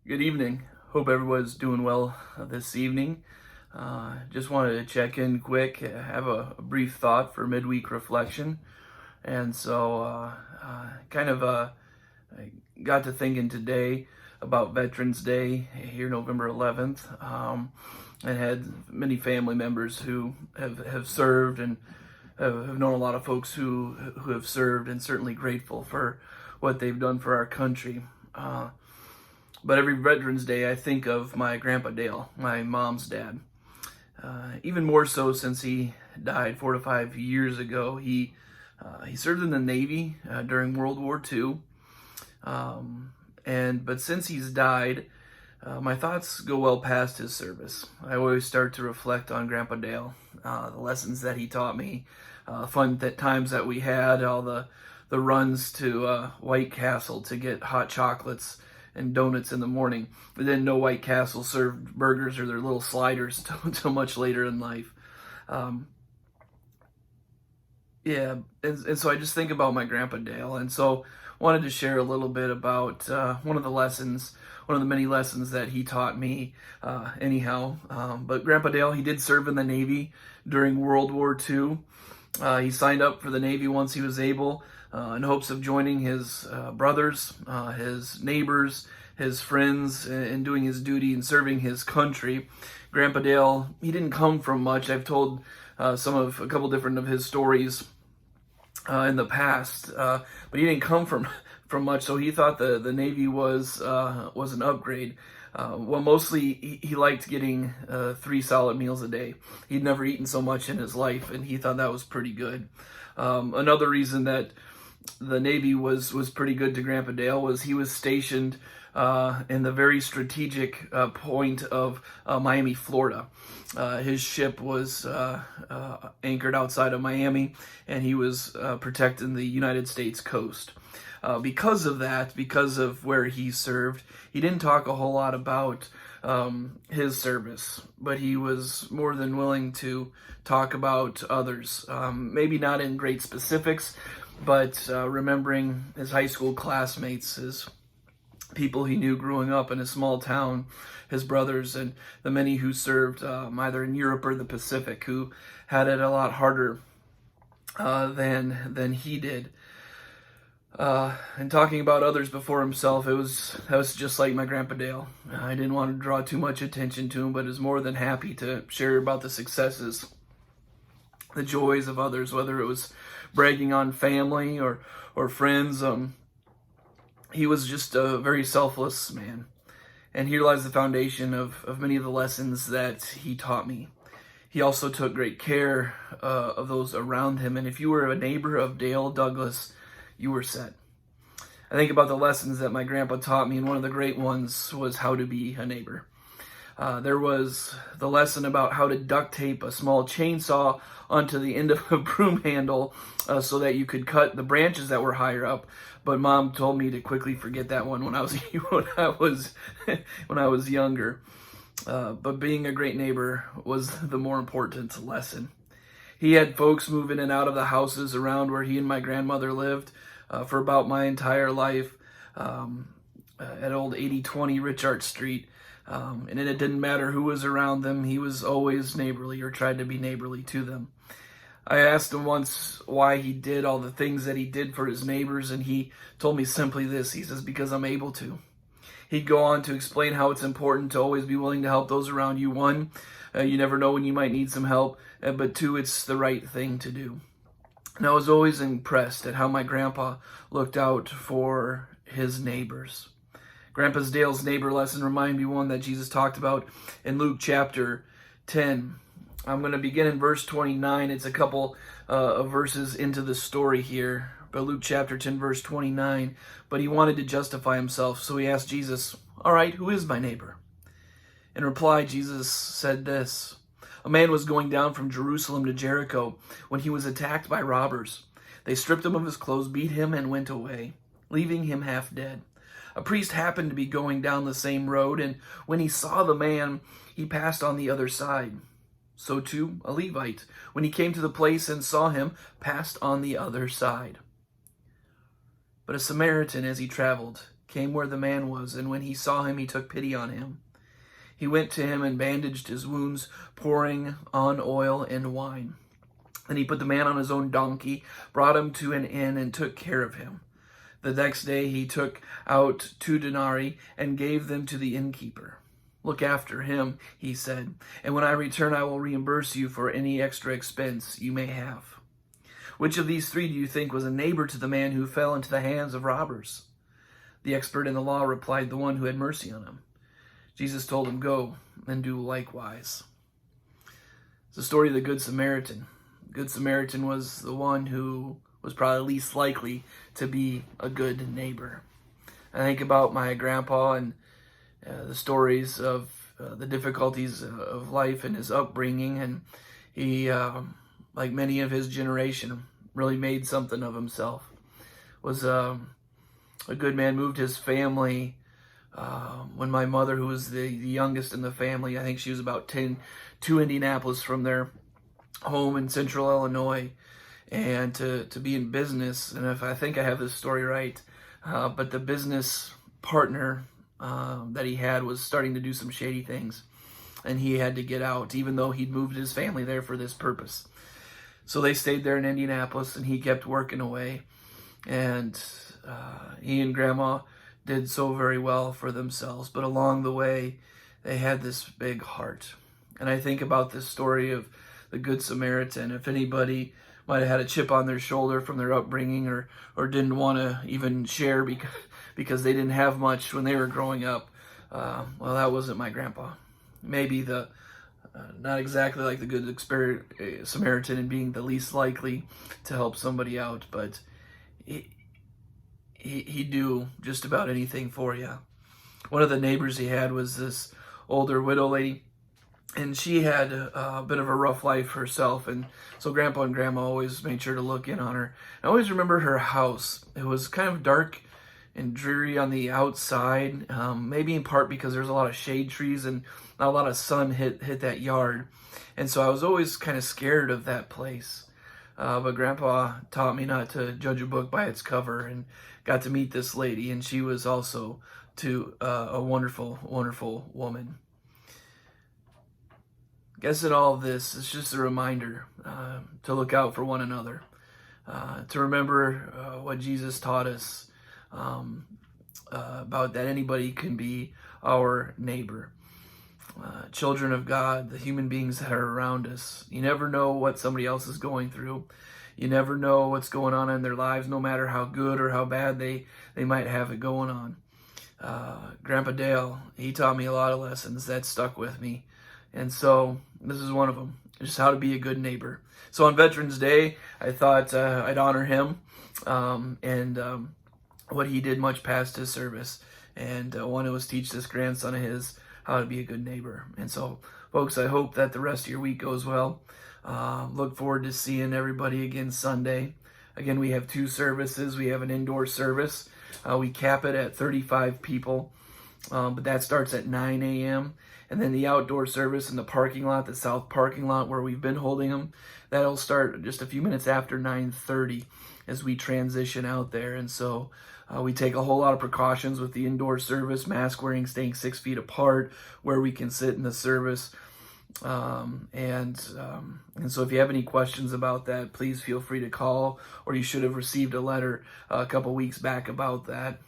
Good evening. Hope everyone's doing well this evening. Just wanted to check in quick, have a brief thought for midweek reflection. And so, I got to thinking today about Veterans Day here, November 11th, and had many family members who have served and have known a lot of folks who have served, and certainly grateful for what they've done for our country. But every Veterans Day, I think of my Grandpa Dale, my mom's dad. Even more so since he died 4 to 5 years ago. He served in the Navy during World War II, but since he's died, my thoughts go well past his service. I always start to reflect on Grandpa Dale, the lessons that he taught me, times that we had, all the runs to White Castle to get hot chocolates and donuts in the morning. But then no White Castle served burgers or their little sliders until much later in life. And so I just think about my Grandpa Dale, and so wanted to share a little bit about one of the many lessons that he taught me. But Grandpa Dale, he did serve in the Navy during World War II. He signed up for the Navy once he was able, in hopes of joining his brothers, his neighbors, his friends, and doing his duty and serving his country. Grandpa Dale, he didn't come from much. I've told a couple different of his stories in the past, but he didn't come from much. So he thought the Navy was an upgrade. Mostly he liked getting 3 solid meals a day. He'd never eaten so much in his life, and he thought that was pretty good. Another reason that the Navy was pretty good to Grandpa Dale was he was stationed in the very strategic point of Miami, Florida. His ship was anchored outside of Miami, and he was protecting the United States coast. Because of where he served, he didn't talk a whole lot about his service, but he was more than willing to talk about others. Maybe not in great specifics, but remembering his high school classmates, his people he knew growing up in a small town, his brothers, and the many who served either in Europe or the Pacific, who had it a lot harder than he did. And talking about others before himself, that was just like my Grandpa Dale. I didn't want to draw too much attention to him, but is more than happy to share about the successes, the joys of others, whether it was bragging on family or friends. He was just a very selfless man. And here lies the foundation of many of the lessons that he taught me. He also took great care of those around him. And if you were a neighbor of Dale Douglas, you were set. I think about the lessons that my grandpa taught me, and one of the great ones was how to be a neighbor. There was the lesson about how to duct tape a small chainsaw onto the end of a broom handle so that you could cut the branches that were higher up. But Mom told me to quickly forget that one when I was younger. But being a great neighbor was the more important lesson. He had folks move in and out of the houses around where he and my grandmother lived for about my entire life, at old 8020 Richard Street. And it didn't matter who was around them, he was always neighborly or tried to be neighborly to them. I asked him once why he did all the things that he did for his neighbors, and he told me simply this. He says, because I'm able to. He'd go on to explain how it's important to always be willing to help those around you. One, you never know when you might need some help, but two, it's the right thing to do. And I was always impressed at how my grandpa looked out for his neighbors. Grandpa's Dale's neighbor lesson reminded me one that Jesus talked about in Luke chapter 10. I'm going to begin in verse 29. It's a couple of verses into the story here. But Luke chapter 10, verse 29. But he wanted to justify himself, so he asked Jesus, all right, who is my neighbor? In reply, Jesus said this. A man was going down from Jerusalem to Jericho when he was attacked by robbers. They stripped him of his clothes, beat him, and went away, leaving him half dead. A priest happened to be going down the same road, and when he saw the man, he passed on the other side. So too, a Levite, when he came to the place and saw him, passed on the other side. But a Samaritan, as he traveled, came where the man was, and when he saw him, he took pity on him. He went to him and bandaged his wounds, pouring on oil and wine. Then he put the man on his own donkey, brought him to an inn, and took care of him. The next day he took out 2 denarii and gave them to the innkeeper. Look after him, he said, and when I return I will reimburse you for any extra expense you may have. Which of these 3 do you think was a neighbor to the man who fell into the hands of robbers? The expert in the law replied, the one who had mercy on him. Jesus told him, go and do likewise. It's the story of the Good Samaritan. The Good Samaritan was the one who was probably least likely to be a good neighbor. I think about my grandpa and the stories of the difficulties of life and his upbringing, and he, like many of his generation, really made something of himself. Was a good man, moved his family when my mother, who was the youngest in the family, I think she was about 10, to Indianapolis from their home in central Illinois, and to be in business. And if I think I have this story right, but the business partner that he had was starting to do some shady things, and he had to get out, even though he'd moved his family there for this purpose. So they stayed there in Indianapolis, and he kept working away, and he and Grandma did so very well for themselves. But along the way, they had this big heart. And I think about this story of the Good Samaritan. If anybody might have had a chip on their shoulder from their upbringing, or didn't want to even share because they didn't have much when they were growing up, well, that wasn't my grandpa. Maybe not exactly like the Good Samaritan and being the least likely to help somebody out, but he'd do just about anything for you. One of the neighbors he had was this older widow lady, and she had a bit of a rough life herself, and so Grandpa and Grandma always made sure to look in on her. I always remember her house. It was kind of dark and dreary on the outside, maybe in part because there's a lot of shade trees and not a lot of sun hit that yard, and so I was always kind of scared of that place. But Grandpa taught me not to judge a book by its cover, and got to meet this lady, and she was also a wonderful, wonderful woman. I guess in all of this, it's just a reminder to look out for one another, to remember what Jesus taught us about that anybody can be our neighbor. Children of God, the human beings that are around us. You never know what somebody else is going through. You never know what's going on in their lives, no matter how good or how bad they might have it going on. Grandpa Dale, he taught me a lot of lessons that stuck with me. And so this is one of them, just how to be a good neighbor. So on Veterans Day, I thought I'd honor him and what he did much past his service. And one was teach this grandson of his how to be a good neighbor. And so, folks, I hope that the rest of your week goes well. Look forward to seeing everybody again Sunday. Again, we have 2 services. We have an indoor service. We cap it at 35 people, but that starts at 9 a.m. And then the outdoor service in the parking lot, the south parking lot where we've been holding them, that'll start just a few minutes after 9:30 as we transition out there. And so we take a whole lot of precautions with the indoor service, mask wearing, staying 6 feet apart, where we can sit in the service. And so if you have any questions about that, please feel free to call, or you should have received a letter a couple weeks back about that.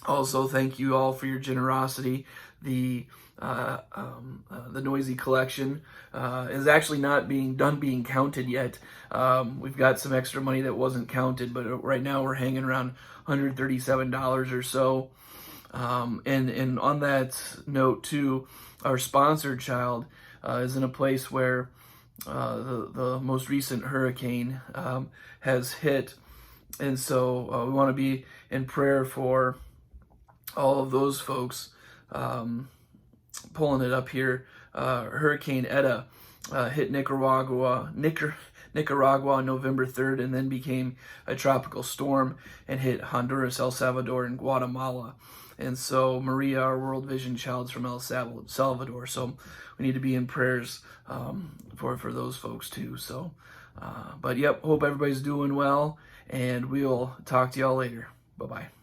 Also, thank you all for your generosity. The noisy collection is actually not being counted yet. We've got some extra money that wasn't counted, but right now we're hanging around $137 or so. And on that note too, our sponsored child is in a place where the most recent hurricane has hit, and so we want to be in prayer for all of those folks. Pulling it up here, Hurricane Eta hit Nicaragua on November 3rd, and then became a tropical storm and hit Honduras, El Salvador, and Guatemala. And so Maria, our World Vision child's from El Salvador. So we need to be in prayers for those folks too. So, but yep, hope everybody's doing well, and we'll talk to y'all later. Bye-bye.